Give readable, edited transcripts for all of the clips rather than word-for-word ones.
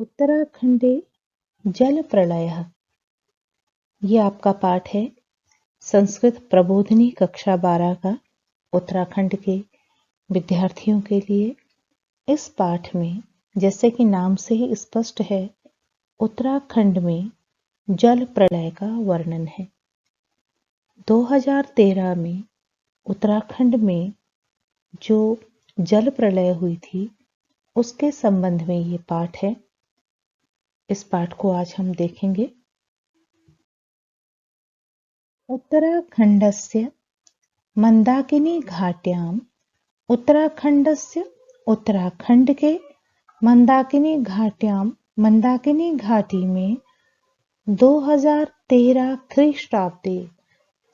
उत्तराखंडे जल प्रलयः। ये आपका पाठ है संस्कृत प्रबोधिनी कक्षा 12 का उत्तराखंड के विद्यार्थियों के लिए। इस पाठ में जैसे कि नाम से ही स्पष्ट है, उत्तराखंड में जल प्रलय का वर्णन है। 2013 में उत्तराखंड में जो जल प्रलय हुई थी उसके संबंध में ये पाठ है। इस पाठ को आज हम देखेंगे। उत्तराखंडस्य मंदाकिनी घाट्याम, उत्तराखंडस्य उत्तराखंड के मंदाकिनी घाट्याम, मंदाकिनी घाटी में 2013 ख्रीष्टाब्दे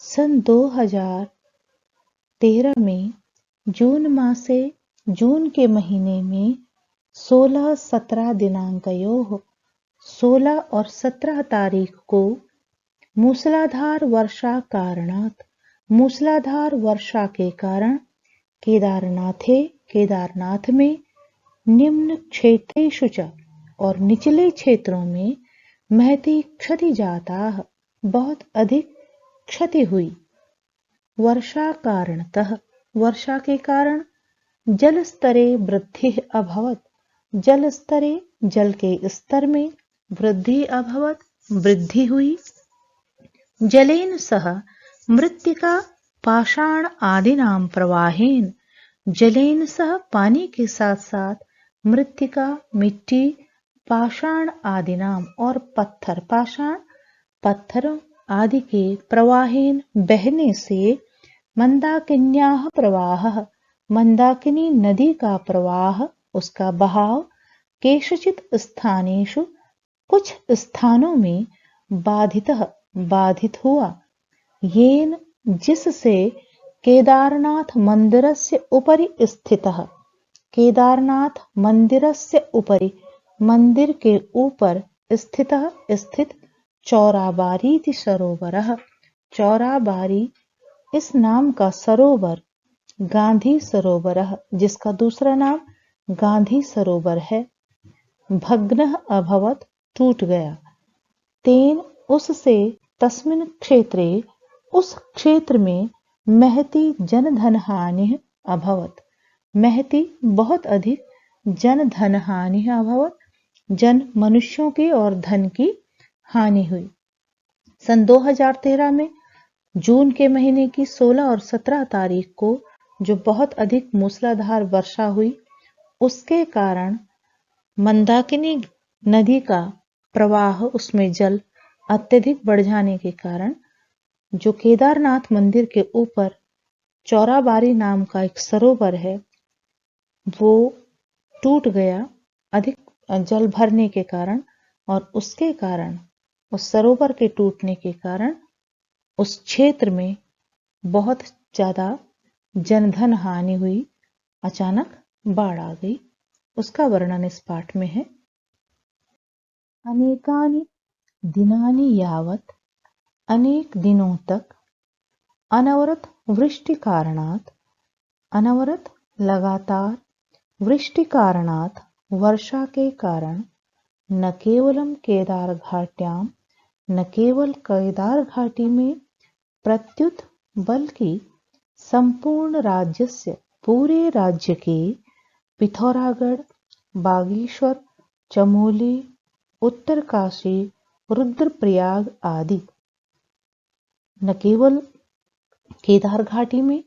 सन 2013 में जून के महीने में 16-17 दिनांकयोः 16 और 17 तारीख को मूसलाधार वर्षा के कारण केदारनाथ में निम्न क्षेत्रेषु च और निचले क्षेत्रों में महती क्षति जाता, बहुत अधिक क्षति हुई। वर्षा के कारण जल स्तरे वृद्धि अभवत, जल के स्तर में वृद्धि अभवत, वृद्धि हुई। जलेन सह मृत्तिका पाषाण आदिनां प्रवाहेन, जलेन सह पानी के साथ साथ मृत्तिका मिट्टी, पाषाण आदिनाम और पत्थरों आदि के प्रवाहेन बहने से मंदाकिन्याः प्रवाहः, मंदाकिनी नदी का प्रवाह, उसका बहाव केषुचित् स्थानेषु कुछ स्थानों में बाधित हुआ। येन जिससे केदारनाथ मंदिरस्य उपरि स्थितः, केदारनाथ मंदिरस्य उपरि मंदिर के ऊपर स्थित चौराबारीति सरोवरः, चौराबारी इस नाम का सरोवर गांधी सरोवरः, जिसका दूसरा नाम गांधी सरोवर है, भग्नः अभवत टूट गया। तेन उससे तस्मिन् क्षेत्रे उस क्षेत्र में महती जनधन हानि अभवत, महती बहुत अधिक जनधन हानि अभवत, जन मनुष्यों की और धन की हानि हुई। सन 2013 में जून के महीने की 16 और 17 तारीख को जो बहुत अधिक मूसलाधार वर्षा हुई, उसके कारण मंदाकिनी नदी का प्रवाह, उसमें जल अत्यधिक बढ़ जाने के कारण जो केदारनाथ मंदिर के ऊपर चौराबारी नाम का एक सरोवर है वो टूट गया, अधिक जल भरने के कारण। और उसके कारण, उस सरोवर के टूटने के कारण उस क्षेत्र में बहुत ज्यादा जनधन हानि हुई, अचानक बाढ़ आ गई। उसका वर्णन इस पाठ में है। अनेकानि दिनानि यावत, अनेक दिनों तक अनवरत वृष्टि कारणात, अनवरत लगातार वृष्टि कारणात वर्षा के कारण न केवलम केदार घाट्याम, न केवल केदार घाटी में प्रत्युत बल्कि संपूर्ण राज्यस्य, पूरे राज्य के पिथौरागढ़, बागेश्वर, चमोली, उत्तरकाशी, रुद्रप्रयाग आदि, न केवल केदार घाटी में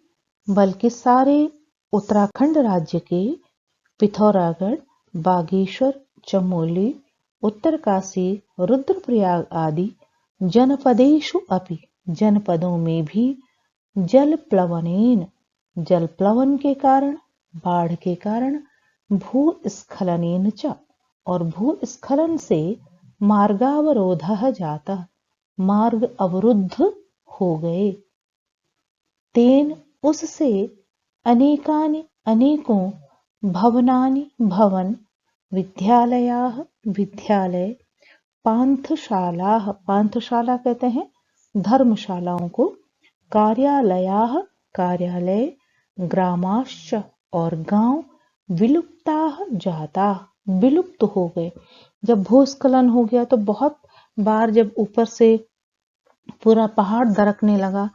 बल्कि सारे उत्तराखंड राज्य के पिथौरागढ़, बागेश्वर, चमोली, उत्तरकाशी, रुद्रप्रयाग आदि जनपदेषु अपि, जनपदों में भी जल प्लवन के कारण, बाढ़ के कारण, भूस्खलनेन च और भूस्खलन से मार्गावरोधः जाता, मार्ग अवरुद्ध हो गए। तेन उससे अनेकानि अनेकों भवनानि भवन, विद्यालयाः विद्यालय, पान्थशालाः पान्थशाला कहते हैं धर्मशालाओं को, कार्यालयाः कार्यालय, ग्रामाश्च और गांव विलुप्ताः जाताः विलुप्त हो गए। जब भूस्खलन हो गया तो बहुत बार जब ऊपर से पूरा पहाड़ दरकने लगा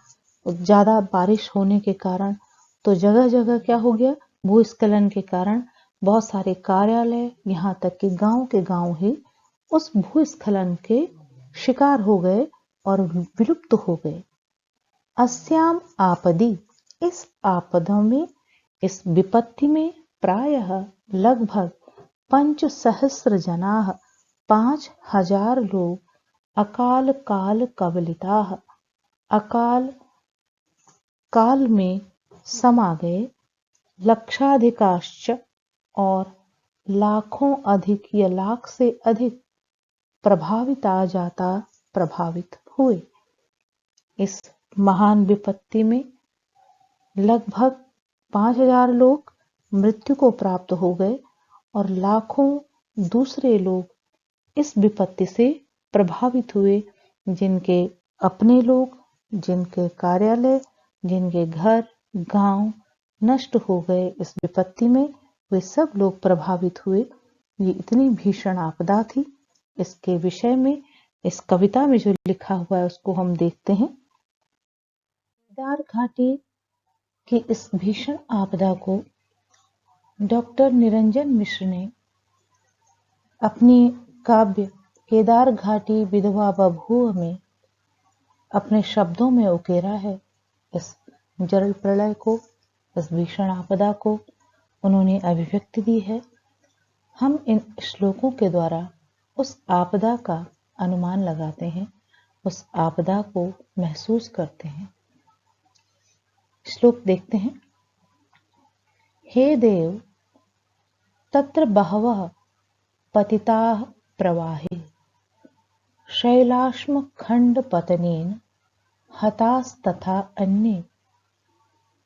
ज्यादा बारिश होने के कारण, तो जगह जगह क्या हो गया, भूस्खलन के कारण बहुत सारे कार्यालय, यहाँ तक कि गांव के गांव ही उस भूस्खलन के शिकार हो गए और विलुप्त हो गए। अस्याम आपदी, इस आपदा में, इस विपत्ति में प्रायः लगभग 5,000 जनाः, 5,000 लोग अकाल काल कवलिताः, अकाल काल में समा गए। लक्षाधिकाश्च, और लाखों अधिक या लाख से अधिक प्रभाविता जाता, प्रभावित हुए। इस महान विपत्ति में लगभग 5,000 लोग मृत्यु को प्राप्त हो गए और लाखों दूसरे लोग इस विपत्ति से प्रभावित हुए, जिनके अपने लोग, जिनके कार्यालय, जिनके घर गांव नष्ट हो गए इस विपत्ति में, वे सब लोग प्रभावित हुए। ये इतनी भीषण आपदा थी। इसके विषय में इस कविता में जो लिखा हुआ है उसको हम देखते हैं। केदार घाटी की इस भीषण आपदा को डॉक्टर निरंजन मिश्र ने अपनी काव्य केदार घाटी विधवा बभूव में अपने शब्दों में उकेरा है। इस जल प्रलय को, इस भीषण आपदा को उन्होंने अभिव्यक्ति दी है। हम इन श्लोकों के द्वारा उस आपदा का अनुमान लगाते हैं, उस आपदा को महसूस करते हैं। श्लोक देखते हैं। हे देव, तत्र बहवः पतिताः प्रवाहे, शैलाश्म खंड पतनेन हतास्तथा अन्ये,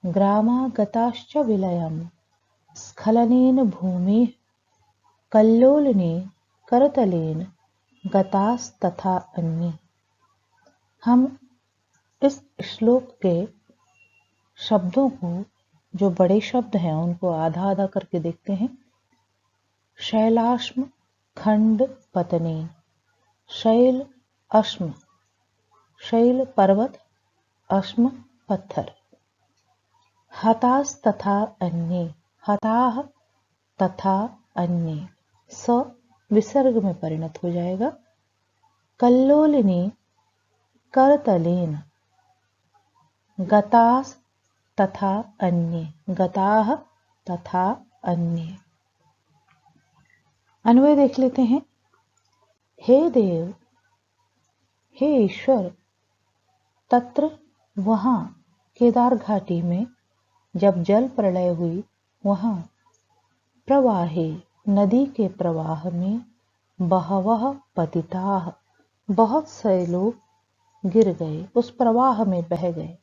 ग्रामागताश्च विलयम् स्खलनेन भूमेः कल्लोलने करतलेन गतास्तथा अन्ये। हम इस श्लोक के शब्दों को, जो बड़े शब्द हैं, उनको आधा आधा करके देखते हैं। शैलाश्म खंड पतनेन, शैल अश्म, शैल पर्वत, अश्म पत्थर, हतास तथा अन्ये, हताह तथा अन्ये, स विसर्ग में परिणत हो जाएगा। कल्लोलिनी करतलेन, गतास तथा अन्ये, गताह तथा अन्ये। अन्वय देख लेते हैं। हे देव, हे ईश्वर, तत्र वहां, केदार घाटी में जब जल प्रलय हुई, वहां प्रवाहे, नदी के प्रवाह में, बहवः पतिताः, बहुत से लोग गिर गए, उस प्रवाह में बह गए।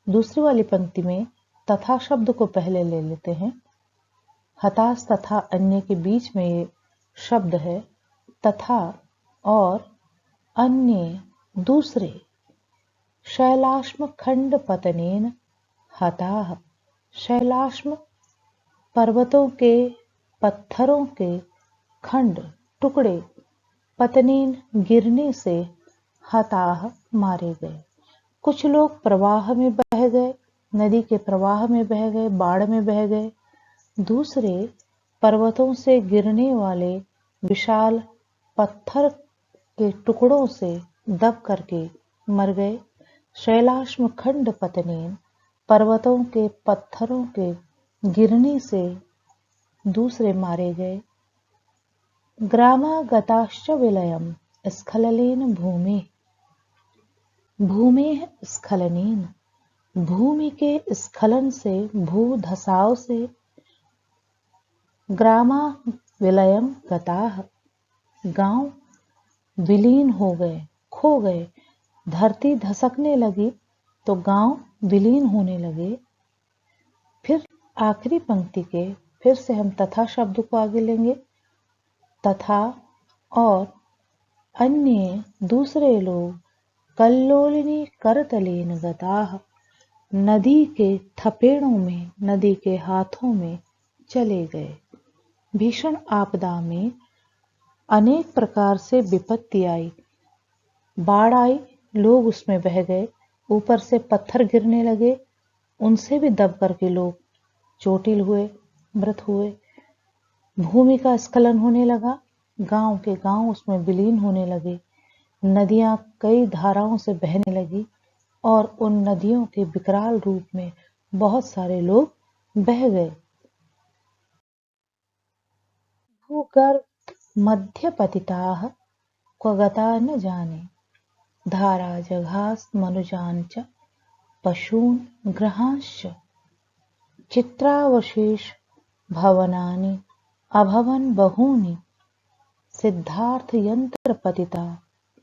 दूसरी वाली पंक्ति में तथा शब्द को पहले ले लेते हैं। हताश तथा अन्य के बीच में ये शब्द है तथा और अन्य दूसरे। शैलाश्म खंड पतनेन हताः, शैलाश्म पर्वतों के, पत्थरों के खंड, टुकड़े, पतनेन गिरने से, हताः मारे गए। कुछ लोग प्रवाह में बह गए, नदी के प्रवाह में बह गए, बाढ़ में बह गए। दूसरे पर्वतों से गिरने वाले विशाल पत्थर के टुकड़ों से दब करके मर गए। शैलाश्म खंड पतनेन, पर्वतों के पत्थरों के गिरने से दूसरे मारे गए। ग्रामागताश्च विलयम् स्खलनेन भूमि, भूमेः स्खलनेन, भूमि के स्खलन से, भू धसाव से। ग्रामा विलयम् गताः, गांव विलीन हो गए, खो गए। धरती धसकने लगी तो गांव विलीन होने लगे। फिर आखिरी पंक्ति के फिर से हम तथा शब्द को आगे लेंगे। तथा और अन्य दूसरे लोग कल्लोलिनी करतलेन गताः, नदी के थपेड़ों में, नदी के हाथों में चले गए। भीषण आपदा में अनेक प्रकार से विपत्ति आई, बाढ़ आई, लोग उसमें बह गए, ऊपर से पत्थर गिरने लगे, उनसे भी दब करके लोग चोटिल हुए, मृत हुए। भूमि का स्खलन होने लगा, गांव के गांव उसमें विलीन होने लगे, नदियां कई धाराओं से बहने लगी और उन नदियों के विकराल रूप में बहुत सारे लोग बह गए। भूगर्भ मध्य पतिताः क्व गता न जाने, धारा जघास मनुजान च पशून ग्रहांश्च, चित्रावशेष भवनानि अभवन बहूनि, सिद्धार्थ यंत्र पतिता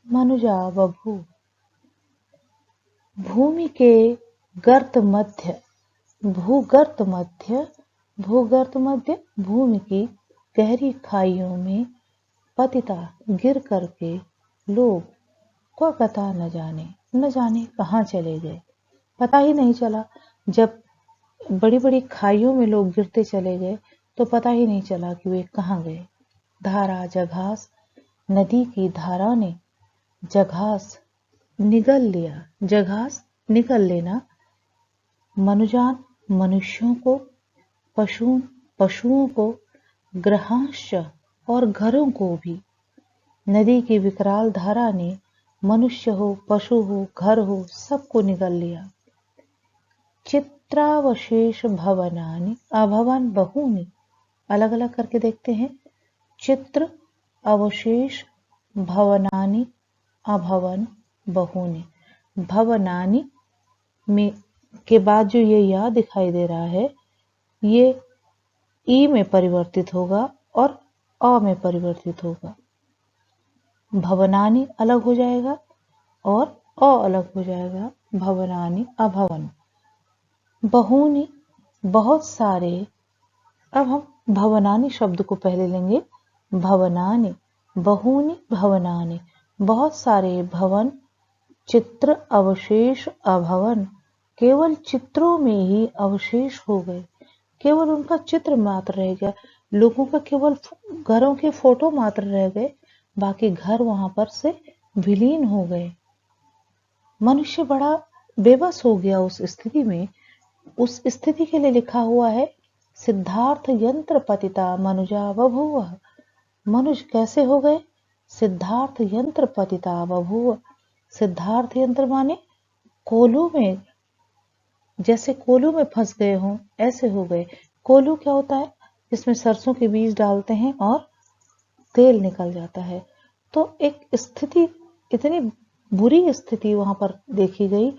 मनुजा बभू। भूमि के गर्त मध्य, भूगर्त मध्य, भूगर्त मध्य भूमि की गहरी खाइयों में पतिता गिर करके लोग को पता न जाने कहाँ चले गए, पता ही नहीं चला। जब बड़ी बड़ी खाइयों में लोग गिरते चले गए तो पता ही नहीं चला कि वे कहाँ गए। धारा जघास, नदी की धारा ने जघास निगल लिया, जघास निगल लेना, मनुजान मनुष्यों को, पशुओं को, ग्रहांश और घरों को भी। नदी की विकराल धारा ने मनुष्य हो, पशु हो, घर हो, सबको निगल लिया। चित्रावशेष भवनानि अभवन बहूनि, अलग अलग करके देखते हैं। चित्र अवशेष भवनानि अभवन बहूनि, भवनानि में के बाद जो ये या दिखाई दे रहा है ये ई में परिवर्तित होगा और अ में परिवर्तित होगा। भवनानि अलग हो जाएगा और अ अलग हो जाएगा, भवनानि अभवन। बहूनि बहुत सारे, अब हम भवनानि शब्द को पहले लेंगे। भवनानि, बहूनि भवनानि, बहुत सारे भवन, चित्र अवशेष अभवन, केवल चित्रों में ही अवशेष हो गए, केवल उनका चित्र मात्र रह गया, लोगों का केवल घरों के फोटो मात्र रह गए, बाकी घर वहां पर से विलीन हो गए। मनुष्य बड़ा बेबस हो गया उस स्थिति में। उस स्थिति के लिए लिखा हुआ है सिद्धार्थ यंत्र पतिता मनुजा बभूव। मनुष्य कैसे हो गए? सिद्धार्थ यंत्र पतिता बभूव। सिद्धार्थ यंत्र माने कोलू में, जैसे कोलू में फंस गए हों ऐसे हो गए। कोलू क्या होता है? जिसमें सरसों के बीज डालते हैं और तेल निकल जाता है। तो एक स्थिति, इतनी बुरी स्थिति वहां पर देखी गई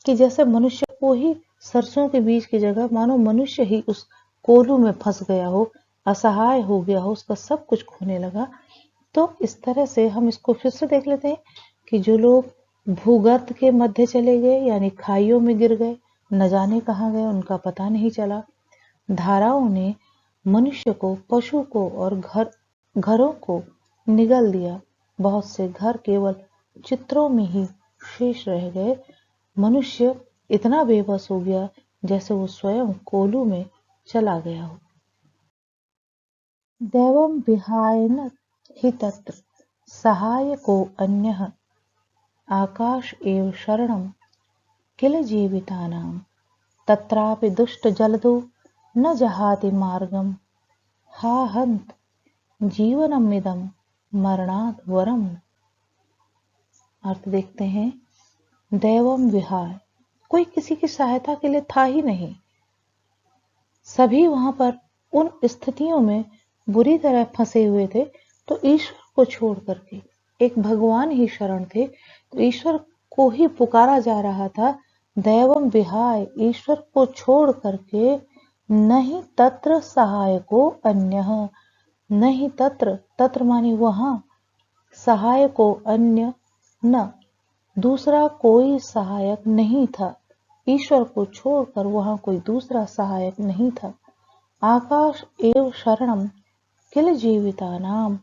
कि जैसे मनुष्य को ही सरसों के बीज की जगह मानो मनुष्य ही उस कोलू में फंस गया हो, असहाय हो गया हो, उसका सब कुछ खोने लगा। तो इस तरह से हम इसको फिर से देख लेते हैं कि जो लोग भूगर्भ के मध्य चले गए यानी खाइयों में गिर गए, न जाने कहाँ गए, उनका पता नहीं चला। धाराओं ने मनुष्य को, पशु को और घरों को निगल दिया। बहुत से घर केवल चित्रों में ही शेष रह गए। मनुष्य इतना बेबस हो गया जैसे वो स्वयं कोलू में चला गया हो। दैवं विहाय न हि तत्र सहाय को अन्यः, आकाश एव शरणं किल जीवितानां, तत्रापि दुष्ट जलदो न जहाति मार्गम, हा हंत जीवनमिदं मरणात् वरम। अर्थ देखते हैं। दैवम विहाय, कोई किसी की सहायता के लिए था ही नहीं। सभी वहां पर उन स्थितियों में बुरी तरह फंसे हुए थे, तो ईश्वर को छोड़ करके, एक भगवान ही शरण थे, तो ईश्वर को ही पुकारा जा रहा था। दैवम विहाय, ईश्वर को छोड़ करके, नहीं तत्र सहायको अन्यः, नहीं तत्र, तत्र माने वहां, सहायको अन्य न, दूसरा कोई सहायक नहीं था। ईश्वर को छोड़कर वहां कोई दूसरा सहायक नहीं था। आकाश एव शरणम किल जीवितानाम,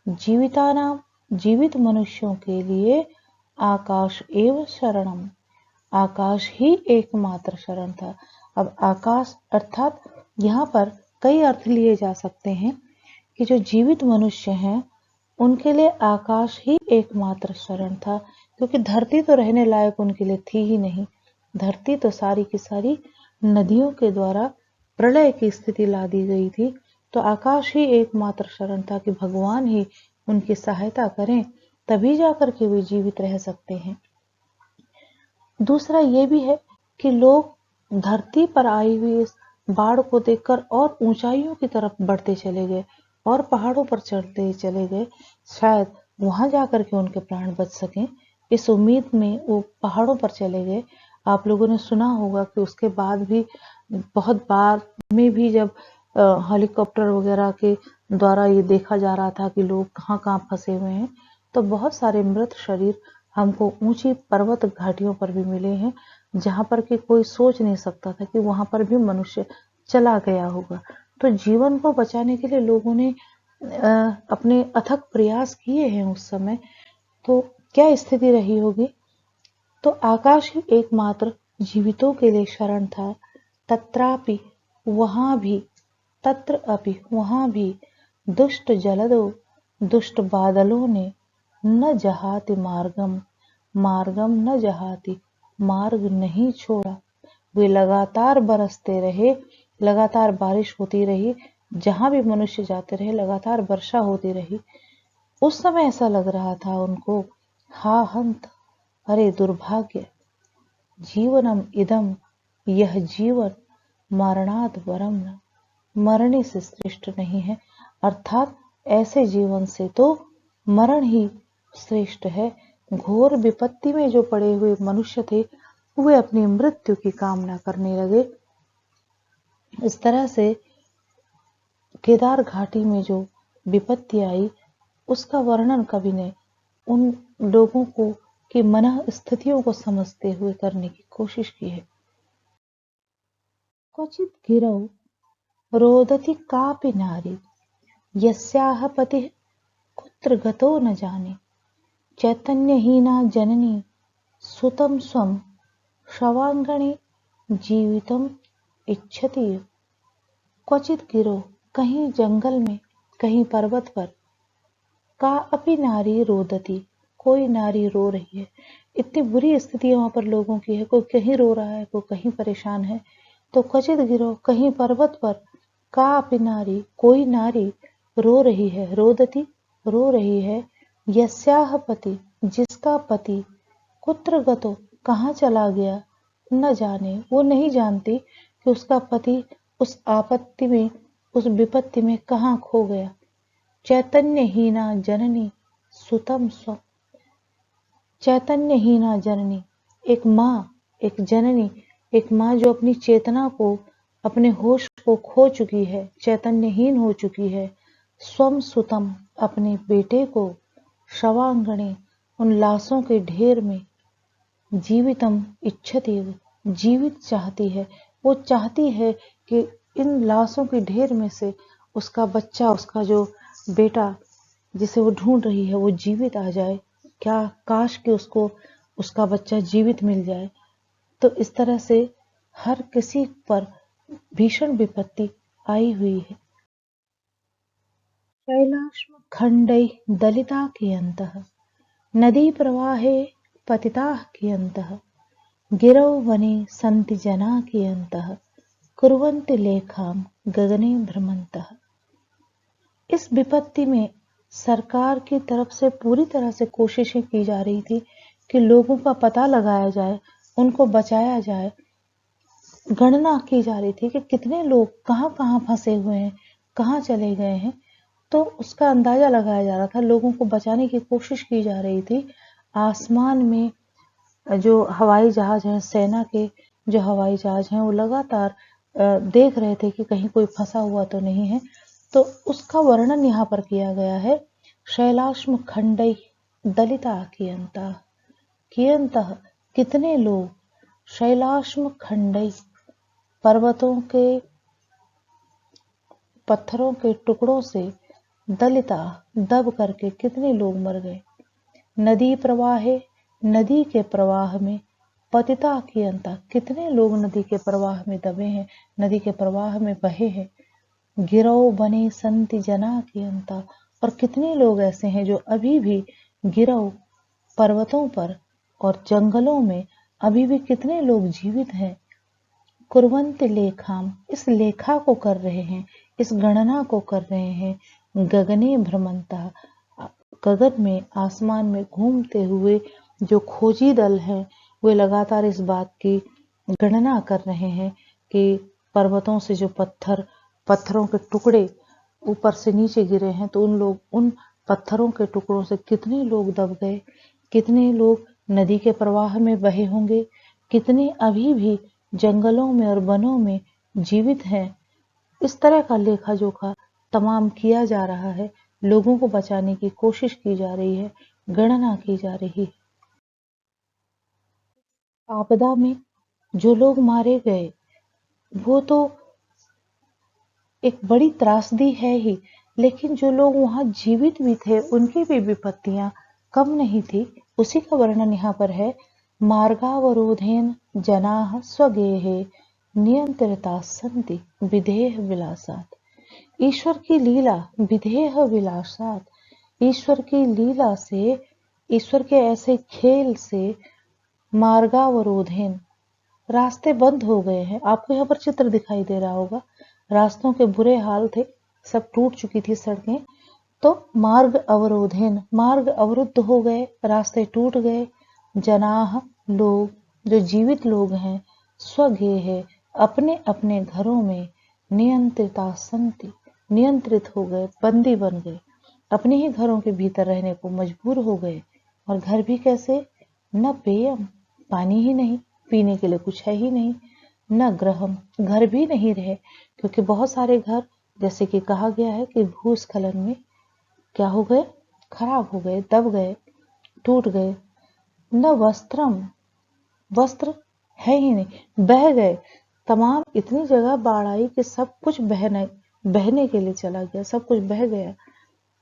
जीवितानाम जीवित मनुष्यों के लिए आकाश एव शरणम, आकाश ही एकमात्र शरण था। अब आकाश अर्थात यहाँ पर कई अर्थ लिए जा सकते हैं। कि जो जीवित मनुष्य हैं उनके लिए आकाश ही एकमात्र शरण था, क्योंकि धरती तो रहने लायक उनके लिए थी ही नहीं। धरती तो सारी की सारी नदियों के द्वारा प्रलय की स्थिति ला दी गई थी। तो आकाश ही एकमात्र शरण था कि भगवान ही उनकी सहायता करें, तभी जाकर के वे जीवित रह सकते हैं। दूसरा ये भी है कि लोग धरती पर आई हुई इस बाढ़ को देखकर और ऊंचाइयों की तरफ बढ़ते चले गए और पहाड़ों पर चढ़ते चले गए, शायद वहां जाकर के उनके प्राण बच सकें, इस उम्मीद में वो पहाड़ों पर चले गए। आप लोगों ने सुना होगा कि उसके बाद भी बहुत बार में भी जब हेलीकॉप्टर वगैरह के द्वारा ये देखा जा रहा था कि लोग कहाँ कहाँ फंसे हुए हैं, तो बहुत सारे मृत शरीर हमको ऊंची पर्वत घाटियों पर भी मिले हैं, जहां पर कि कोई सोच नहीं सकता था कि वहां पर भी मनुष्य चला गया होगा। तो जीवन को बचाने के लिए लोगों ने अपने अथक प्रयास किए हैं उस समय। तो क्या स्थिति रही होगी? तो आकाश ही एकमात्र जीवितों के लिए शरण था। तत्रापि वहां भी, तत्र अपि वहां भी, दुष्ट जलदो दुष्ट बादलों ने न जहाति मार्गम, मार्गम न जहाति, मार्ग नहीं छोड़ा। वे लगातार बरसते रहे, लगातार बारिश होती रही, जहां भी मनुष्य जाते रहे लगातार वर्षा होती रही। उस समय ऐसा लग रहा था उनको, हा हंत, अरे दुर्भाग्य, जीवनम इदम, यह जीवन मरणाद वरम न, मरने से श्रेष्ठ नहीं है। अर्थात ऐसे जीवन से तो मरण ही श्रेष्ठ है। घोर विपत्ति में जो पड़े हुए मनुष्य थे वे अपनी मृत्यु की कामना करने लगे। इस तरह से केदार घाटी में जो विपत्ति आई उसका वर्णन कवि ने उन लोगों को की मन स्थितियों को समझते हुए करने की कोशिश की है। क्वचित गिरौ रोदति कापि नारी, यस्याह पतिः कुत्र गतो न जाने, चैतन्यहीना जननी सुतं स्वं, शवांगणे जीवितम इच्छति। क्वचित गिरो, कहीं जंगल में, कहीं पर्वत पर, का अपि नारी रोदती, कोई नारी रो रही है। इतनी बुरी स्थिति वहां पर लोगों की है, कोई कहीं रो रहा है, कोई कहीं परेशान है। तो क्वचित गिरो, कहीं पर्वत पर, का अपि नारी, कोई नारी रो रही है, रोदती रो रही है, यस्याह पति, जिसका पति, कुत्र गतो, कहाँ चला गया, न जाने, वो नहीं जानती कि उसका पति उस आपत्ति में, उस विपत्ति में कहाँ खो गया। चैतन्यहीना जननी सुतम स्व, चैतन्यहीना जननी, एक माँ, एक जननी, एक माँ जो अपनी चेतना को, अपने होश को खो चुकी है, चैतन्यहीन हो चुकी है। स्वम सुतम, अपने बेटे को, शवांगणे, उन लाशों के ढेर में, जीवितम इच्छति, जीवित चाहती है। वो चाहती है कि इन लाशों के ढेर में से उसका बच्चा, उसका जो बेटा जिसे वो ढूंढ रही है वो जीवित आ जाए। क्या काश कि उसको उसका बच्चा जीवित मिल जाए। तो इस तरह से हर किसी पर भीषण विपत्ति आई हुई है। शैलाश्म खंडैः दलिता कियन्तः, नदी प्रवाहे पतिताः कियन्तः, गिरौ वने सन्ति जना कियन्तः, कुर्वन्ति लेखां गगने भ्रमन्तः। इस विपत्ति में सरकार की तरफ से पूरी तरह से कोशिशें की जा रही थी कि लोगों का पता लगाया जाए, उनको बचाया जाए। गणना की जा रही थी कि कितने लोग कहाँ कहाँ फंसे हुए हैं, कहाँ चले गए हैं। तो उसका अंदाजा लगाया जा रहा था, लोगों को बचाने की कोशिश की जा रही थी। आसमान में जो हवाई जहाज हैं, सेना के जो हवाई जहाज हैं, वो लगातार देख रहे थे कि कहीं कोई फंसा हुआ तो नहीं है। तो उसका वर्णन यहाँ पर किया गया है। शैलाश्म खंडै दलिता कियंता, कियंतः कितने लोग, शैलाश्म खंडै पर्वतों के पत्थरों के टुकड़ों से, दलिता दब करके कितने लोग मर गए। नदी प्रवाहे, नदी के प्रवाह में, पतिता कियंता, कितने लोग नदी के प्रवाह में दबे हैं, नदी के प्रवाह में बहे हैं। गिरौ बने संति जना की अंता। और कितने लोग ऐसे हैं जो अभी भी गिरौ पर्वतों पर और जंगलों में अभी भी कितने लोग जीवित हैं। कुर्वन्त लेखाम, इस लेखा को कर रहे हैं, इस गणना को कर रहे हैं। गगने भ्रमंता, गगन में आसमान में घूमते हुए जो खोजी दल हैं वे लगातार इस बात की गणना कर रहे हैं कि पर्वतों से जो पत्थरों के टुकड़े ऊपर से नीचे गिरे हैं तो उन पत्थरों के टुकड़ों से कितने लोग दब गए, कितने लोग नदी के प्रवाह में बहे होंगे, कितने अभी भी जंगलों में और वनों में जीवित हैं। इस तरह का लेखा जोखा तमाम किया जा रहा है। लोगों को बचाने की कोशिश की जा रही है, गणना की जा रही है। आपदा में जो लोग मारे गए वो तो एक बड़ी त्रासदी है ही, लेकिन जो लोग वहां जीवित भी थे उनकी भी विपत्तियां कम नहीं थी। उसी का वर्णन यहाँ पर है। मार्गावरोधेन जनाः स्वगेहे नियंत्रिताः सन्ति विधेह विलासात्। ईश्वर की लीला विधेह विलासात्, ईश्वर की लीला से, ईश्वर के ऐसे खेल से मार्गावरोधेन, रास्ते बंद हो गए हैं। आपको यहाँ पर चित्र दिखाई दे रहा होगा, रास्तों के बुरे हाल थे, सब टूट चुकी थी सड़कें। तो मार्ग अवरोधेन, मार्ग अवरुद्ध हो गए, रास्ते टूट गए। जनाह, लोग, जो जीवित लोग हैं, स्वगेहे, अपने अपने घरों में, नियंत्रिता संति, नियंत्रित हो गए, बंदी बन गए, अपने ही घरों के भीतर रहने को मजबूर हो गए। और घर भी कैसे? न पेयम, पानी ही नहीं, पीने के लिए कुछ है ही नहीं। न ग्रहम, घर भी नहीं रहे, क्योंकि बहुत सारे घर जैसे कि कहा गया है कि भूस्खलन में क्या हो गए? खराब हो गए, दब गए, टूट गए। न वस्त्रम, वस्त्र है ही नहीं, बह गए। तमाम इतनी जगह बाढ़ आई कि सब कुछ बहने के लिए चला गया, सब कुछ बह गया।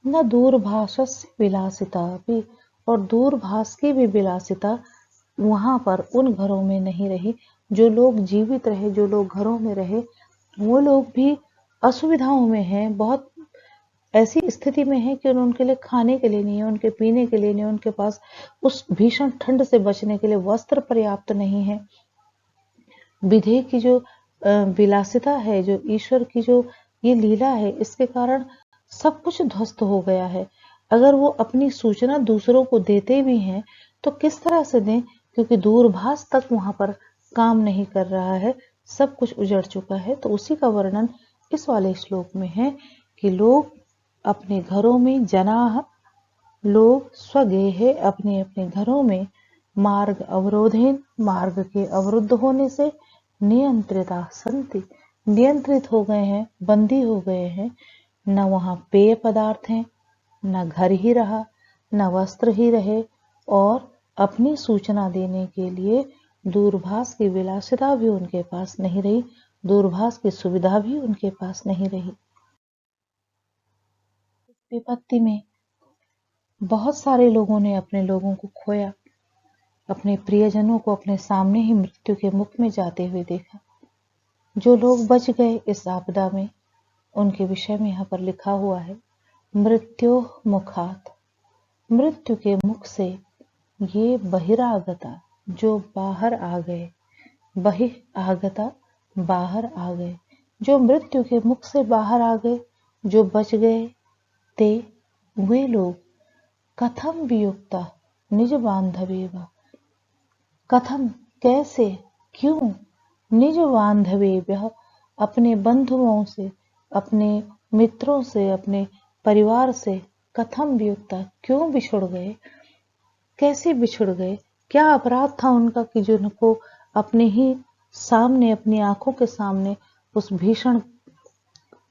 न दूरभाषस्य विलासिता भी, और दूरभाष की भी विलासिता वहां पर उन घरों में नहीं रही। जो लोग जीवित रहे, जो लोग घरों में रहे, वो लोग भी असुविधाओं में हैं, बहुत ऐसी स्थिति में है कि उनके लिए खाने के लिए नहीं है, उनके पीने के लिए नहीं, उनके पास उस भीषण ठंड से बचने के लिए वस्त्र पर्याप्त नहीं है। विधेय की जो विलासिता है, जो ईश्वर की जो ये लीला है, इसके कारण सब कुछ ध्वस्त हो गया है। अगर वो अपनी सूचना दूसरों को देते भी हैं तो किस तरह से दें, क्योंकि दूरभाष तक वहां पर काम नहीं कर रहा है, सब कुछ उजड़ चुका है। तो उसी का वर्णन इस वाले श्लोक में है कि लोग अपने घरों में, जनाः, लोग, स्वगेहे, अपने अपने घरों में, मार्ग अवरोधेन, मार्ग के अवरुद्ध होने से, नियंत्रिता संति, नियंत्रित हो गए हैं, बंदी हो गए हैं। न वहां पेय पदार्थ हैं, न घर ही रहा, न वस्त्र ही रहे, और अपनी सूचना देने के लिए दूरभाष की विलासिता भी उनके पास नहीं रही, दूरभाष की सुविधा भी उनके पास नहीं रही। विपत्ति में बहुत सारे लोगों ने अपने लोगों को खोया, अपने प्रियजनों को अपने सामने ही मृत्यु के मुख में जाते हुए देखा। जो लोग बच गए इस आपदा में, उनके विषय में यहाँ पर लिखा हुआ है, मृत्यो मुखात, मृत्यु के मुख से ये बहिरागता, जो बाहर आ गए, बहिरागता, बाहर आ गए, जो मृत्यु के मुख से बाहर आ गए, जो बच गए, ते, वे लोग, कथम वियुक्ता निज बांधवेव, कथम, कैसे, क्यों, निज बांधवेभ्यः, अपने बंधुओं से, अपने मित्रों से, अपने परिवार से, कथम वियुक्ता, क्यों बिछुड़ गए, कैसे बिछुड़ गए, क्या अपराध था उनका कि जिनको अपने ही सामने, अपनी आंखों के सामने उस भीषण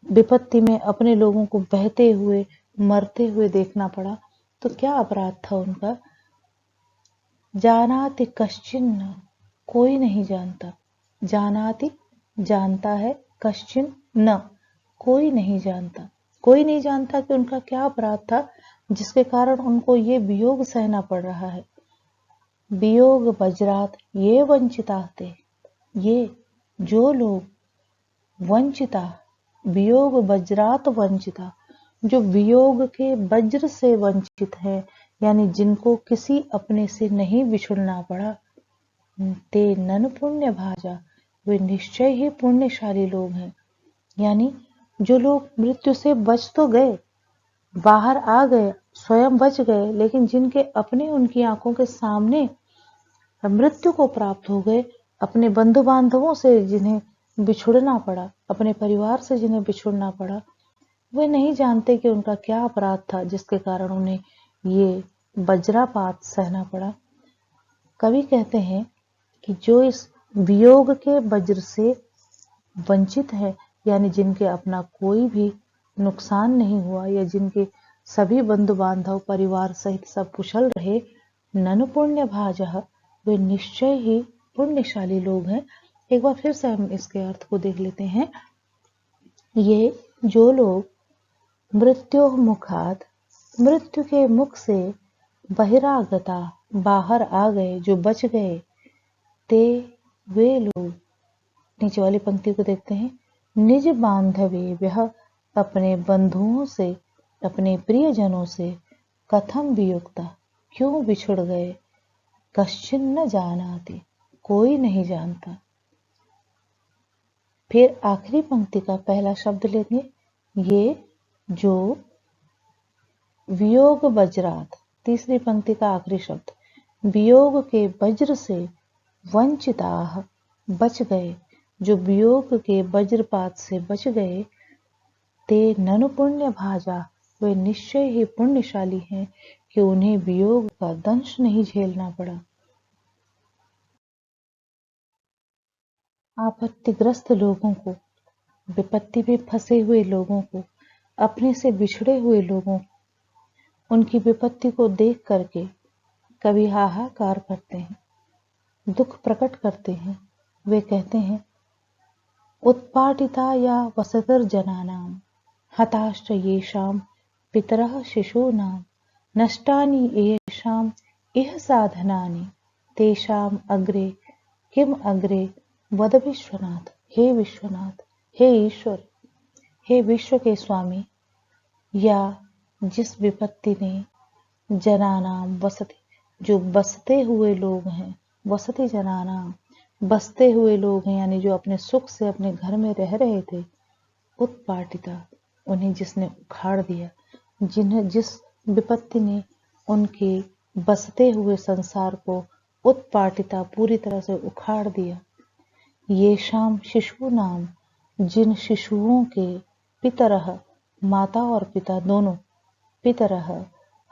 विपत्ति में अपने लोगों को बहते हुए, मरते हुए देखना पड़ा। तो क्या अपराध था उनका? जानाति कश्चिन, कोई नहीं जानता, जानाति, जानता है, कश्चिन न, कोई नहीं जानता, कोई नहीं जानता कि उनका क्या अपराध था जिसके कारण उनको ये वियोग सहना पड़ रहा है। वियोग वज्रात ये वंचिता थे, ये जो लोग वंचिता, वियोग वज्रात वंचिता, जो वियोग के वज्र से वंचित है, यानी जिनको किसी अपने से नहीं बिछुड़ना पड़ा, ते नन पुण्य भाजा, वे निश्चय ही पुण्यशाली लोग हैं। यानी जो लोग मृत्यु से बच तो गए, बाहर आ गए, स्वयं बच गए, लेकिन जिनके अपने उनकी आंखों के सामने मृत्यु को प्राप्त हो गए, अपने बंधु बांधवों से जिन्हें बिछुड़ना पड़ा, अपने परिवार से जिन्हें बिछुड़ना पड़ा, वे नहीं जानते कि उनका क्या अपराध था जिसके कारण उन्हें ये वज्रापात सहना पड़ा। कवि कहते हैं कि जो इस वियोग के वज्र से वंचित है, यानी जिनके अपना कोई भी नुकसान नहीं हुआ, या जिनके सभी बंधु बांधव परिवार सहित सब कुशल रहे, ननु पुण्य भाजः, वे निश्चय ही पुण्यशाली लोग हैं। एक बार फिर से हम इसके अर्थ को देख लेते हैं। ये जो लोग मृत्यु मुखात, मृत्यु के मुख से बहिरागता, बाहर आ गए, जो बच गए, ते वे लोग, नीचे वाली पंक्ति को देखते हैं, निज बांधवे वह, अपने बंधुओं से, अपने प्रियजनों से, कथम वियुक्ता, क्यों बिछुड़ गए, कश्चिन न जानाति, कोई नहीं जानता। फिर आखिरी पंक्ति का पहला शब्द लेंगे, ये जो वियोग वज्रात, तीसरी पंक्ति का आखिरी शब्द, वियोग के वज्र से वंचिताः, बच गए, जो वियोग के वज्रपात से बच गए, ते ननु पुण्य भाजा, वे निश्चय ही पुण्यशाली हैं कि उन्हें वियोग का दंश नहीं झेलना पड़ा। आपत्तिग्रस्त लोगों को, विपत्ति में फंसे हुए लोगों को, अपने से बिछड़े हुए लोगों, उनकी विपत्ति को देख करके कवि हाहाकार करते हैं, दुख प्रकट करते हैं। वे कहते हैं, उत्पाटिता या वसतर जनानाम, हताश्च येषाम पितरः शिशूनां, नष्टानि येषाम इह साधनानि, तेषाम अग्रे किम अग्रे वद विश्वनाथ। हे विश्वनाथ, हे ईश्वर, हे विश्व के स्वामी, या जिस विपत्ति ने जनानाम वसति, जो बसते हुए लोग हैं, वसति जनानाम, बसते हुए लोग हैं, यानी जो अपने सुख से अपने घर में रह रहे थे, उत्पाटिता, उन्हें जिसने उखाड़ दिया, जिस विपत्ति ने उनके बसते हुए संसार को उत्पाटिता, पूरी तरह से उखाड़ दिया। ये शाम शिशु नाम, जिन शिशुओं के, पितरः, माता और पिता दोनों, पितरः,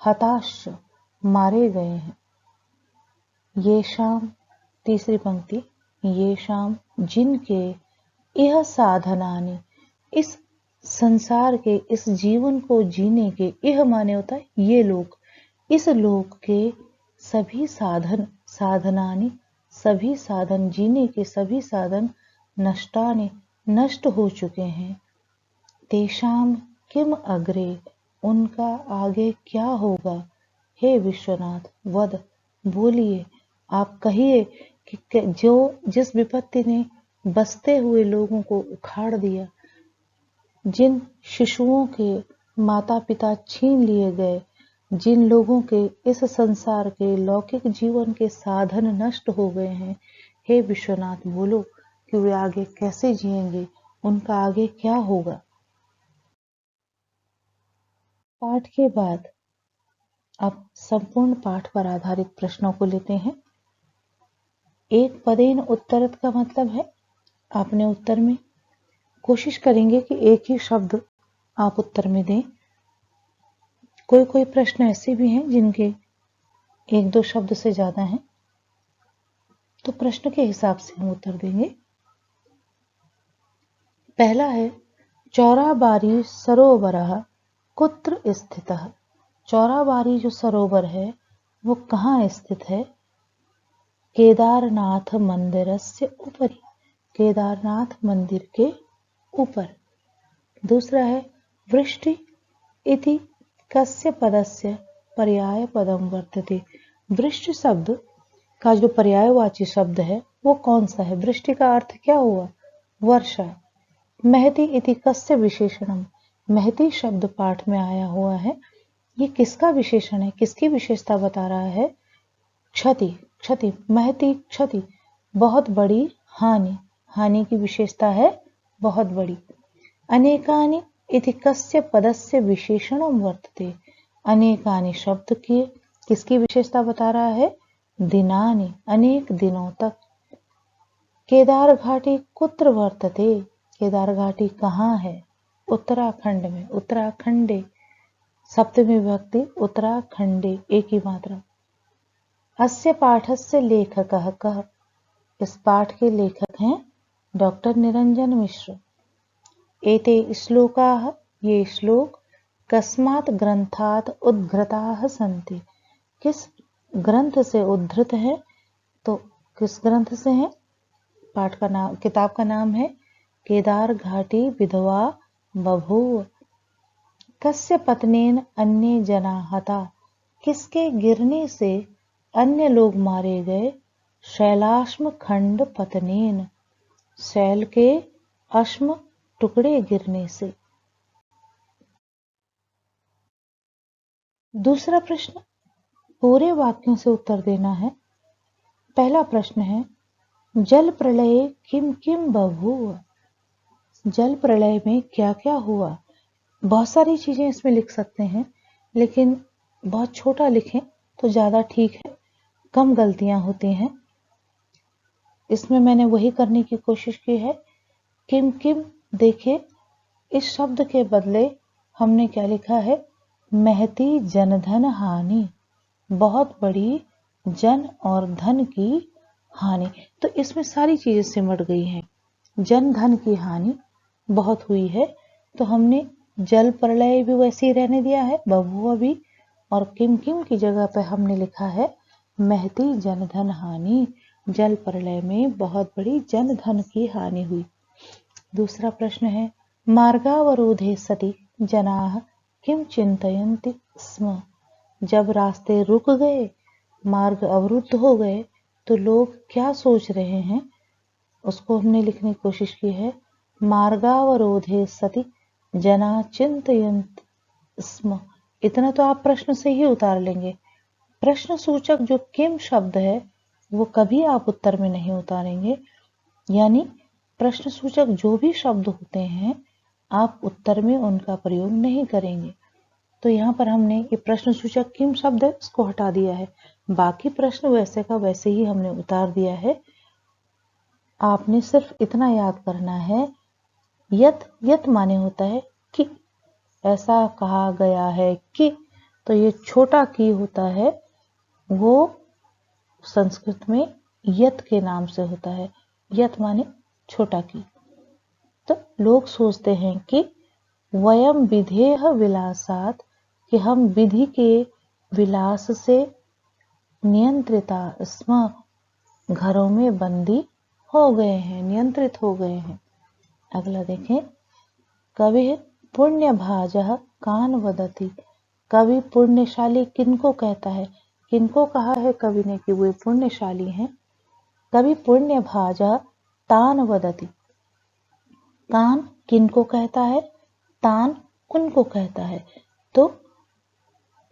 हताश, मारे गए हैं। ये शाम, तीसरी पंक्ति, ये शाम, जिनके, यह साधनानि, इस संसार के, इस जीवन को जीने के, यह माने होता है ये लोग, इस लोक के सभी साधन, साधनानि, सभी साधन, जीने के सभी साधन, नष्टानि, नष्ट हो चुके हैं। तेषाम किम अग्रे, उनका आगे क्या होगा। हे विश्वनाथ, वद, बोलिए, आप कहिए कि जो जिस विपत्ति ने बसते हुए लोगों को उखाड़ दिया, जिन शिशुओं के माता पिता छीन लिए गए, जिन लोगों के इस संसार के लौकिक जीवन के साधन नष्ट हो गए हैं, हे विश्वनाथ, बोलो कि वे आगे कैसे जिएंगे, उनका आगे क्या होगा। पाठ के बाद अब संपूर्ण पाठ पर आधारित प्रश्नों को लेते हैं। एक पदेन उत्तरत का मतलब है आपने उत्तर में कोशिश करेंगे कि एक ही शब्द आप उत्तर में दें। कोई प्रश्न ऐसे भी हैं जिनके एक दो शब्द से ज्यादा हैं, तो प्रश्न के हिसाब से हम उत्तर देंगे। पहला है, चौराबारी सरोवरः कुत्र स्थितः। चौराबारी जो सरोवर है वो कहाँ स्थित है। केदारनाथ मंदिरस्य उपरि, केदारनाथ मंदिर के ऊपर। दूसरा है, वृष्टि इति कस्य पदस्य पर्याय पदम वर्तते। वृष्टि शब्द का जो पर्यायवाची शब्द है वो कौन सा है। वृष्टि का अर्थ क्या हुआ, वर्षा। महति इति कस्य विशेषणम, महति शब्द पाठ में आया हुआ है, ये किसका विशेषण है, किसकी विशेषता बता रहा है? क्षति, क्षति, महति क्षति, बहुत बड़ी हानि, हानि की विशेषता है बहुत बड़ी। अनेकानि इति कस्य पदस्य विशेषणम वर्तते, अनेकानि शब्द की किसकी विशेषता बता रहा है? दिनानि, अनेक दिनों तक। केदार घाटी कुत्र वर्तते, केदार घाटी कहाँ है? उत्तराखंड में, उत्तराखंडे, सप्तमी विभक्ति उत्तराखंडे, एक ही मात्रा। अस्य पाठस्य लेखकः कः, इस पाठ के लेखक हैं डॉक्टर निरंजन मिश्र। एते श्लोकाः, ये श्लोक कस्मात् ग्रंथात् उद्धृताः सन्ति, किस ग्रंथ से उद्धृत है? तो किस ग्रंथ से है? पाठ का नाम, किताब का नाम है केदार घाटी विधवा बभूव। कस्य पतनेन अन्य जना हता, किसके गिरने से अन्य लोग मारे गए? शैलाश्म खंड पतनेन, शैल के अश्म टुकड़े गिरने से। दूसरा प्रश्न, पूरे वाक्यों से उत्तर देना है। पहला प्रश्न है, जल प्रलय किम किम बभूव, जल प्रलय में क्या क्या हुआ? बहुत सारी चीजें इसमें लिख सकते हैं, लेकिन बहुत छोटा लिखें तो ज्यादा ठीक है, कम गलतियां होती हैं। इसमें मैंने वही करने की कोशिश की है। किम किम, देखिए इस शब्द के बदले हमने क्या लिखा है? महती जनधन हानि, बहुत बड़ी जन और धन की हानि। तो इसमें सारी चीजें सिमट गई हैं। जन धन की हानि बहुत हुई है, तो हमने जल प्रलय भी वैसे ही रहने दिया है, बभुआ भी, और किम किम की जगह पर हमने लिखा है महती जनधन हानि, जल प्रलय में बहुत बड़ी जन धन की हानि हुई। दूसरा प्रश्न है, मार्गावरोधे सति जनाः किम चिंतयन्ति स्म, जब रास्ते रुक गए, मार्ग अवरुद्ध हो गए, तो लोग क्या सोच रहे हैं? उसको हमने लिखने की कोशिश की है। मार्गावरोधे सति जना चिंतयन्ति स्म, इतना तो आप प्रश्न से ही उतार लेंगे। प्रश्न सूचक जो किम शब्द है वो कभी आप उत्तर में नहीं उतारेंगे, यानी प्रश्न सूचक जो भी शब्द होते हैं आप उत्तर में उनका प्रयोग नहीं करेंगे। तो यहाँ पर हमने ये प्रश्न सूचक किम शब्द है इसको हटा दिया है, बाकी प्रश्न वैसे का वैसे ही हमने उतार दिया है। आपने सिर्फ इतना याद करना है, यत, यत माने होता है कि, ऐसा कहा गया है कि, तो ये छोटा की होता है, वो संस्कृत में यत के नाम से होता है। यत माने छोटा की। तो लोग सोचते हैं कि वयम विधेह विलासात, कि हम विधि के विलास से नियंत्रिता स्म, घरों में बंदी हो गए हैं, नियंत्रित हो गए हैं। अगला देखें, कवि पुण्य भाजः कान वदति, कवि पुण्यशाली किनको कहता है? किनको कहा है कवि ने कि वे पुण्यशाली हैं? कवि पुण्य भाजः तान वदति, तान किनको कहता है? तान उनको कहता है। तो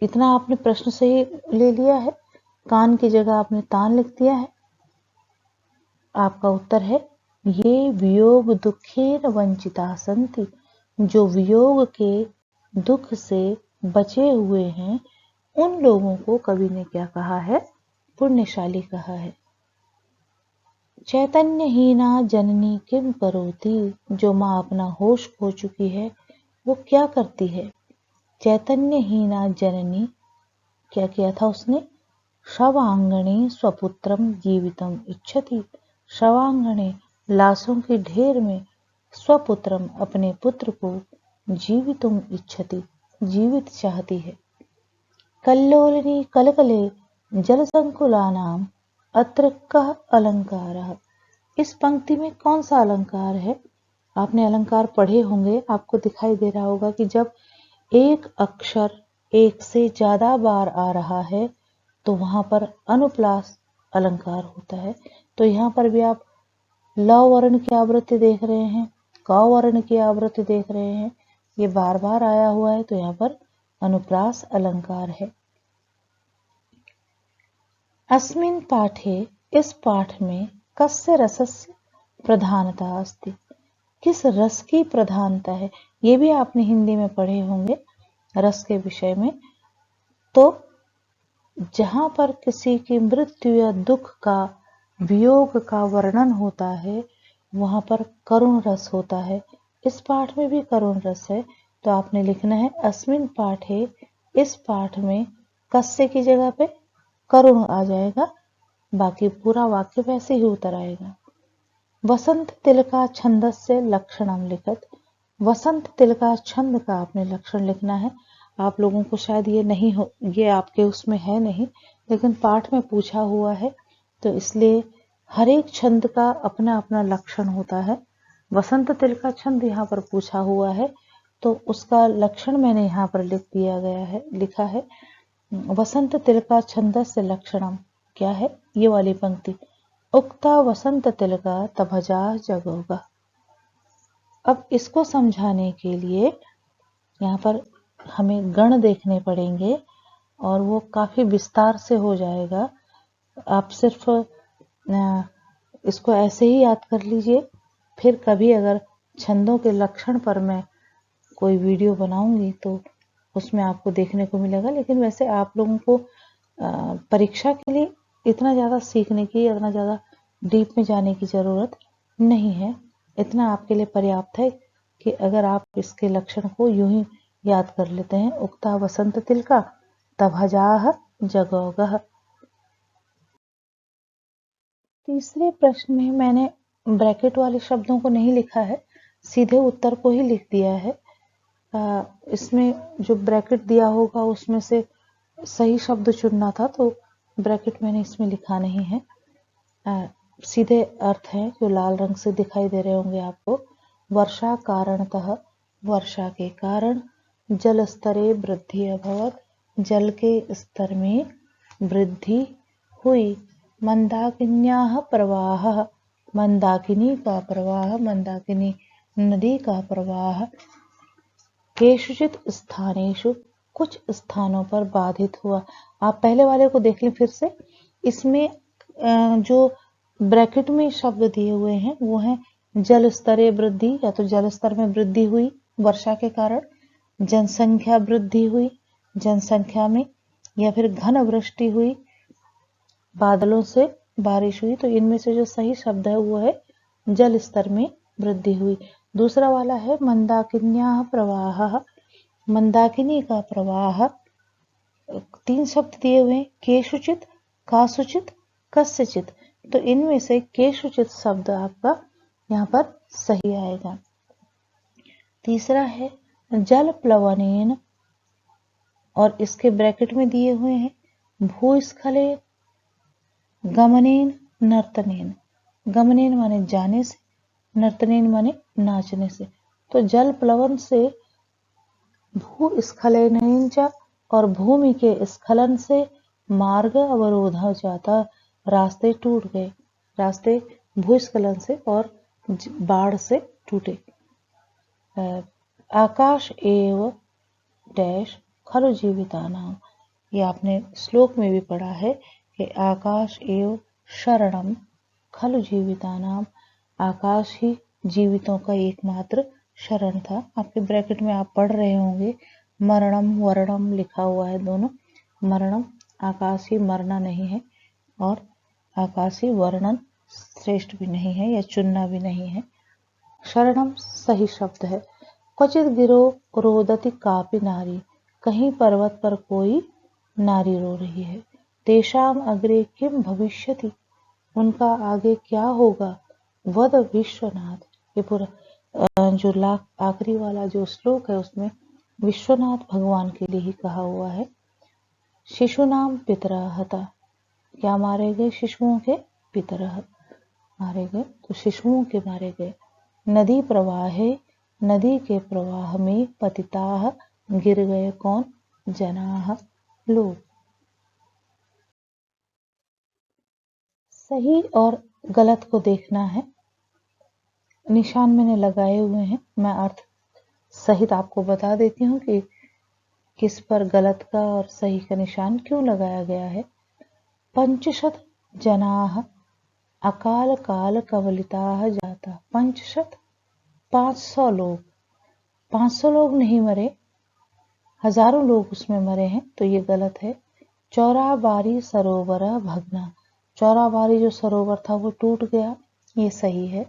इतना आपने प्रश्न से ही ले लिया है, कान की जगह आपने तान लिख दिया है। आपका उत्तर है ये वियोग दुखेन वंचिता सन्ति, जो वियोग के दुख से बचे हुए हैं उन लोगों को कवि ने क्या कहा है? पुण्यशाली कहा है। चैतन्यहीना जननी किम करोति, जो माँ अपना होश खो चुकी है वो क्या करती है? चैतन्यहीना जननी, क्या किया था उसने? शवांगणे स्वपुत्रम जीवितम इच्छति, शवांगणे लाशों के ढेर में, स्वपुत्रम अपने पुत्र को, जीवितुम इच्छति जीवित चाहती है। कल्लोलिनी कलकले जलसंकुलानाम अत्र कः अलंकारः, इस पंक्ति में कौन सा अलंकार है? आपने अलंकार पढ़े होंगे, आपको दिखाई दे रहा होगा कि जब एक अक्षर एक से ज्यादा बार आ रहा है तो वहां पर अनुप्लास अलंकार होता है। तो यहाँ पर भी आप ल वर्ण की आवृत्ति देख रहे हैं, क वर्ण की आवृत्ति देख रहे हैं, ये बार बार आया हुआ है, तो यहाँ पर अनुप्रास अलंकार है। अस्मिन् पाठे, इस पाठ में कस्य रसस्य प्रधानता अस्ति, किस रस की प्रधानता है, ये भी आपने हिंदी में पढ़े होंगे रस के विषय में। तो जहां पर किसी की मृत्यु या दुख का, वियोग का वर्णन होता है, वहां पर करुण रस होता है। इस पाठ में भी करुण रस है, तो आपने लिखना है अस्मिन् पाठे, इस पाठ में कस्य की जगह पे करुण आ जाएगा, बाकी पूरा वाक्य वैसे ही उतर आएगा। वसंत तिलका छंदस्य लक्षणम लिखत, वसंत तिलका छंद का आपने लक्षण लिखना है। आप लोगों को शायद ये नहीं हो, ये आपके उसमें है नहीं, लेकिन पाठ में पूछा हुआ है, तो इसलिए हर एक छंद का अपना अपना लक्षण होता है। वसंत तिलका छंद यहाँ पर पूछा हुआ है, तो उसका लक्षण मैंने यहाँ पर लिख दिया गया है, लिखा है वसंत तिलका छंदस्य लक्षणम। क्या है ये वाली पंक्ति, उक्ता वसंत तिलका तभजा जगोगा। अब इसको समझाने के लिए यहाँ पर हमें गण देखने पड़ेंगे और वो काफी विस्तार से हो जाएगा। आप सिर्फ इसको ऐसे ही याद कर लीजिए, फिर कभी अगर छंदों के लक्षण पर मैं कोई वीडियो बनाऊंगी तो उसमें आपको देखने को मिलेगा। लेकिन वैसे आप लोगों को परीक्षा के लिए इतना ज़्यादा सीखने की, इतना ज़्यादा डीप में जाने की ज़रूरत नहीं है। इतना आपके लिए पर्याप्त है कि अगर आप इसके लक्षण को यूं ही याद कर लेते हैं, उक्ता वसंत तिलका तभजाह जगोगह। तीसरे प्रश्न में मैंने ब्रैकेट वाले शब्दों को नहीं लिखा है, सीधे उत्तर को ही लिख दिया है। इसमें जो ब्रैकेट दिया होगा उसमें से सही शब्द चुनना था, तो ब्रैकेट मैंने इसमें लिखा नहीं है। सीधे अर्थ है जो लाल रंग से दिखाई दे रहे होंगे आपको। वर्षा कारणतः, वर्षा के कारण, जल स्तरे वृद्धि अभवत, जल के स्तर में वृद्धि हुई। मंदाकिन्याः प्रवाह, मंदाकिनी का प्रवाह, मंदाकिनी नदी का प्रवाह। केषुचित स्थानेषु, कुछ स्थानों पर बाधित हुआ। आप पहले वाले को देख लें फिर से। इसमें जो ब्रैकेट में शब्द दिए हुए हैं वो है जल स्तरे वृद्धि, या तो जल स्तर में वृद्धि हुई वर्षा के कारण, जनसंख्या वृद्धि हुई जनसंख्या में, या फिर घन वृष्टि हुई, बादलों से बारिश हुई। तो इनमें से जो सही शब्द है वो है जल स्तर में वृद्धि हुई। दूसरा वाला है मंदाकिन्याः प्रवाह, मंदाकिनी का प्रवाह। 3 शब्द दिए हुए, केषुचित, कासुचित, कस्यचित। तो इनमें से केषुचित शब्द आपका यहाँ पर सही आएगा। तीसरा है जल प्लवनेन, और इसके ब्रैकेट में दिए हुए हैं भूस्खले गमनेन नर्तनेन। गमनेन माने जाने से, नर्तनेन माने नाचने से। तो जल प्लवन से, भूस्खलनेन च, और भूमि के स्खलन से मार्ग अवरोध हो जाता, रास्ते टूट गए, रास्ते भूस्खलन से और बाढ़ से टूटे। आकाश एव डैश खलु जीवितानां, ये आपने श्लोक में भी पढ़ा है कि आकाश एव शरणम खलु जीवितानां, आकाश ही जीवितों का एकमात्र शरण था। आपके ब्रैकेट में आप पढ़ रहे होंगे मरणम वर्णम लिखा हुआ है दोनों। मरणम, आकाश ही मरना नहीं है, और आकाश ही वर्णन श्रेष्ठ भी नहीं है या चुनना भी नहीं है। शरणम सही शब्द है। क्वचित गिरो रोदति कापि नारी, कहीं पर्वत पर कोई नारी रो रही है। तेषाम अग्रे किम भविष्यति, उनका आगे क्या होगा। वद विश्वनाथ, ये पूरा जो आखिरी वाला जो श्लोक है उसमें विश्वनाथ भगवान के लिए ही कहा हुआ है। शिशुनाम पितरः हता, क्या मारे गए, शिशुओं के पितरः मारे गए, तो शिशुओं के मारे गए। नदी प्रवाहे, नदी के प्रवाह में पतिताः गिर गए कौन, जनाः लोग। सही और गलत को देखना है। निशान मैंने लगाए हुए हैं, मैं अर्थ सहित आपको बता देती हूँ कि किस पर गलत का और सही का निशान क्यों लगाया गया है। पंचशत जनाः अकाल काल कवलिताः जाता। पंचशत 500 लोग, 500 लोग नहीं मरे, हजारों लोग उसमें मरे हैं, तो ये गलत है। चौराबारी सरोवर भगना, चौराबारी जो सरोवर था वो टूट गया, ये सही है।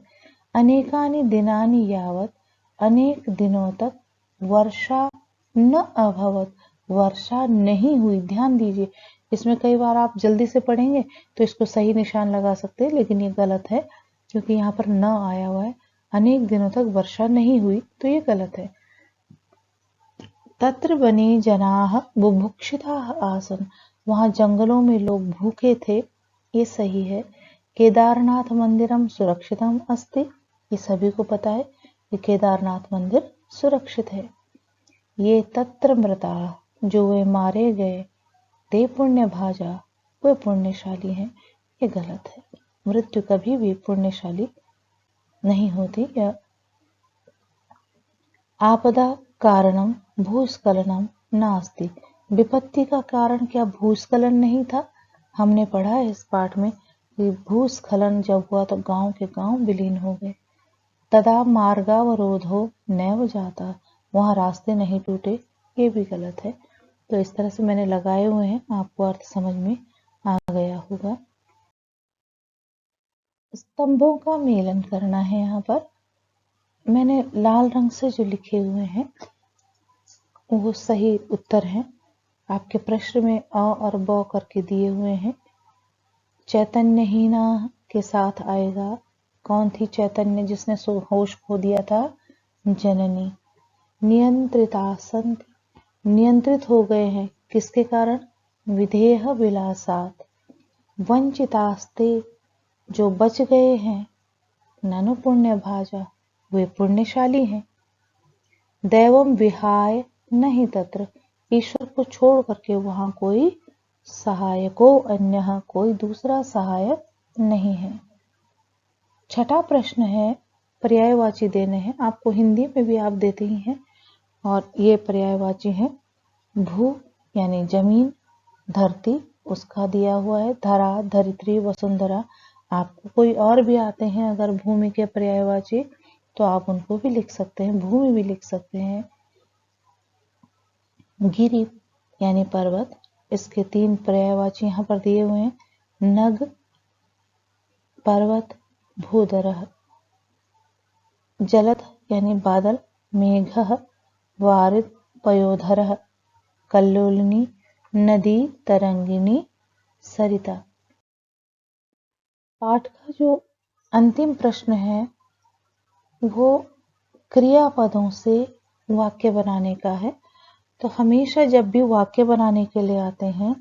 अनेकानि दिनानि यावत, अनेक दिनों तक वर्षा न अभवत, वर्षा नहीं हुई। ध्यान दीजिए, इसमें कई बार आप जल्दी से पढ़ेंगे तो इसको सही निशान लगा सकते हैं, लेकिन ये गलत है क्योंकि यहाँ पर न आया हुआ है। अनेक दिनों तक वर्षा नहीं हुई तो ये गलत है। तत्र वने जनाः बुभुक्षिताः आसन्, वहां जंगलों में लोग भूखे थे, ये सही है। केदारनाथ मंदिरम सुरक्षितम अस्ति, ये सभी को पता है कि केदारनाथ मंदिर सुरक्षित है। ये तत्र मृता, जो वे मारे गए, ते पुण्य भाजा, वे पुण्यशाली हैं, ये गलत है। मृत्यु कभी भी पुण्यशाली नहीं होती। या आपदा कारणम भूस्खलनम नास्ति, विपत्ति का कारण क्या भूस्खलन नहीं था? हमने पढ़ा है इस पाठ में कि भूस्खलन जब हुआ तो गांव के गांव विलीन हो गए। तदा मार्गावरोधो नैव जाता, वहां रास्ते नहीं टूटे, ये भी गलत है। तो इस तरह से मैंने लगाए हुए हैं, आपको अर्थ समझ में आ गया होगा। स्तंभों का मेलन करना है। यहाँ पर मैंने लाल रंग से जो लिखे हुए हैं वो सही उत्तर है। आपके प्रश्न में अ और ब करके दिए हुए हैं। चैतन्यहीना के साथ आएगा। कौन थी चैतन्य जिसने होश खो दिया था? जननी। नियंत्रिता संत, नियंत्रित हो गए हैं, किसके कारण? विधेह विलासात। वंचितास्ते, जो बच गए हैं, ननु पुण्य भाजा, वे पुण्यशाली हैं। दैवम विहाय नहीं तत्र, ईश्वर को छोड़ करके वहां कोई सहायको अन्य, कोई दूसरा सहायक नहीं है। छठा प्रश्न है, पर्यायवाची देने हैं। आपको हिंदी में भी आप देते ही हैं, और ये पर्यायवाची है। भू यानी जमीन, धरती उसका दिया हुआ है, धरा, धरित्री, वसुंधरा। आपको कोई और भी आते हैं अगर भूमि के पर्यायवाची, तो आप उनको भी लिख सकते हैं, भूमि भी लिख सकते हैं। गिरि यानी पर्वत, इसके 3 पर्यायवाची यहाँ पर दिए हुए हैं। नग पर्वत, भूधरः जलद यानी बादल, मेघः वारिद, पयोधरः कल्लोलिनी, नदी तरंगिणी, सरिता। पाठ का जो अंतिम प्रश्न है वो क्रियापदों से वाक्य बनाने का है। तो हमेशा जब भी वाक्य बनाने के लिए आते हैं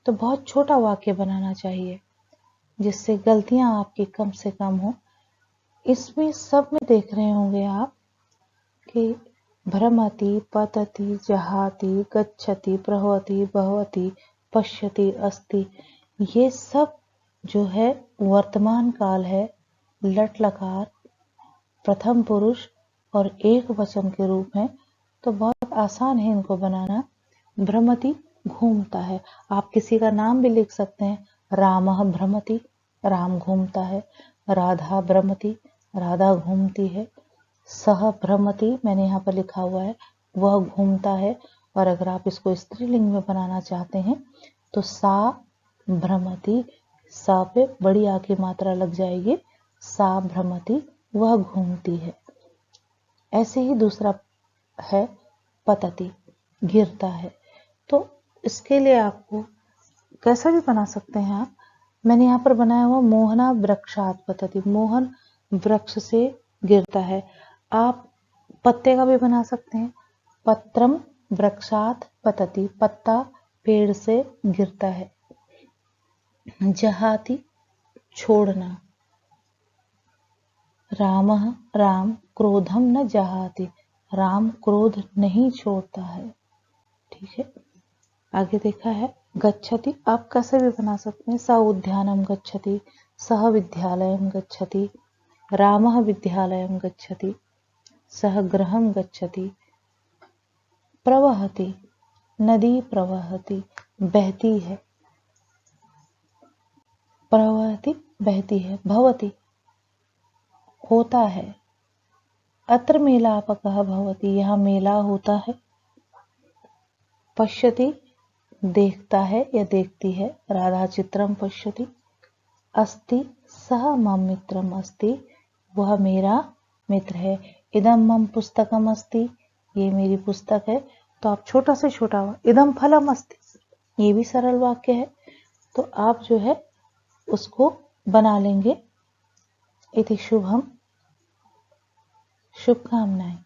तो बहुत छोटा वाक्य बनाना चाहिए, जिससे गलतियां आपकी कम से कम हो। इसमें सब में देख रहे होंगे आप कि भ्रमति, पतति, जहाति, गच्छति, प्रभवति, भवति, पश्यति, अस्ति, ये सब जो है वर्तमान काल है, लट लकार, प्रथम पुरुष और एक वचन के रूप में। तो बहुत आसान है इनको बनाना। भ्रमति घूमता है, आप किसी का नाम भी लिख सकते हैं। रामः भ्रमति, राम घूमता है। राधा भ्रमति, राधा घूमती है। सह भ्रमति, मैंने यहाँ पर लिखा हुआ है, वह घूमता है। और अगर आप इसको स्त्रीलिंग में बनाना चाहते हैं तो सा भ्रमति, सा पे बड़ी आ की मात्रा लग जाएगी, सा भ्रमति, वह घूमती है। ऐसे ही दूसरा है पतति, गिरता है। तो इसके लिए आपको कैसा भी बना सकते हैं आप। मैंने यहाँ पर बनाया हुआ मोहना वृक्षात पतति, मोहन वृक्ष से गिरता है। आप पत्ते का भी बना सकते हैं। पत्रम वृक्षात पतति, पत्ता पेड़ से गिरता है। जहाति छोड़ना। रामः राम क्रोधम न जहाति, राम क्रोध नहीं छोड़ता है। ठीक है, आगे देखा है। गच्छति आप कैसे भी बना सकते हैं। स उद्यानम गच्छति, सह विद्यालयम गच्छति, रामः विद्यालयं गच्छति, सः गृहं गच्छति। प्रवहति, नदी प्रवहति, बहती है। प्रवहति बहती है, भवति होता है। अत्र मेलापकः भवति, यहाँ मेला होता है। पश्यति देखता है या देखती है, राधा चित्रम पश्यति। अस्ति सः मम मित्रम अस्ति, वह मेरा मित्र है। इदं मम पुस्तकम अस्ति, ये मेरी पुस्तक है। तो आप छोटा से छोटा इदं फलम अस्ति, ये भी सरल वाक्य है, तो आप जो है उसको बना लेंगे। इति शुभम, शुभकामनाएं।